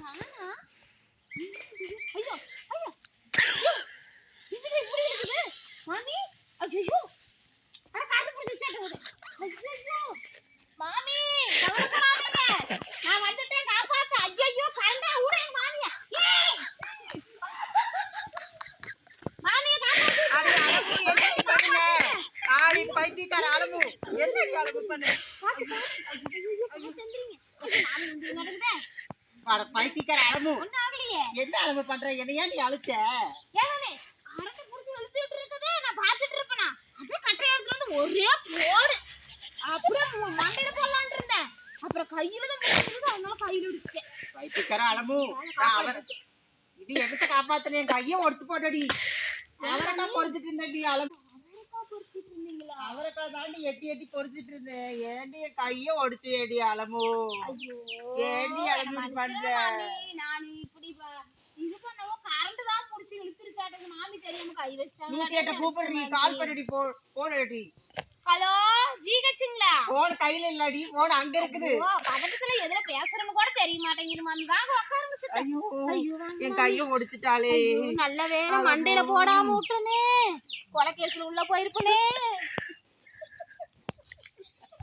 நானா? ஐயோ ஐயோ இது இப்படி இருக்குது மாமி. ஐயோ அட காத்து புடிச்சு சேட்ட ஐயோ மாமி கவலைப்படாதீங்க, நான் வந்துட்டேன் காப்பாத்த. ஐயோ கரண்டா ஊடே மாமியா. ஏய் மாமியா காப்பாத்து. அட அழகு என்ன பண்ணல? ஆடி பைத்தியக்கார அழகு என்னடி அழகு பண்ணு? ஐயோ தந்திரீங்க. மாமி வந்து நடக்குதே. அட பைத்தியக்கார அழகு ஒண்ணு ஆகலையே. என்ன அழகு பண்ற? என்ன ஏன் நீ அழுச்ச? ஏனே கரண்ட் புடிச்சு இழுத்துட்டு இருக்கதே நான் பாத்துட்டு இருப்பேனா. அப்படியே கட்டை எடுத்துட்டு வந்து ஒரே போடு அப்படியே மண்டையில போடலான்னு இருந்தேன். அப்புறம் கையில தான் போடுறது, அதனால கையில அடிச்சிட்டேன். பைத்தியக்கார அழகு இது எடுத்து காப்பாத்துறேன். என் கையை உடைச்சு போட்டடி. அவரைக்காய் பொறிச்சிட்டு இருந்தேன்டி அழகு. அவரைக்காய் பொரிச்சிட்டு இருந்தீங்களா? அவரைக்காய் தாண்டி எட்டி எட்டி பொறிச்சிட்டு இருந்தேன். ஏண்டி என் கையை உடைச்சு ஏடி அலமோ? ஐயோ ஏண்டி அலமு பண்ற? நான் இப்படி இது பண்ணவும் கரண்ட் தான் புடிச்சு இழுத்துருச்சாட்டுக்கு. மாமி தெரியாம கை வச்சிட்டாங்க. 108 கூப்பிடுறீ, கால் பண்ணடி. போன் அடி. ஹலோ ஜிஹெச்ங்களா? போன் கையில இல்லடி, போன் அங்க இருக்குது. ஓ பதட்டத்துல எதுல பேசுறேன்னு கூட தெரிய மாட்டேங்குது மாமி. வாங்க உட்காருங்க சித்தா. ஐயோ ஐயோ வாங்க என் கையை ஒடிச்சிட்டாளே. நல்ல வேளை மண்டையில போடாம விட்டனே, கொலை கேஸ்ல உள்ள போயிருப்பனே.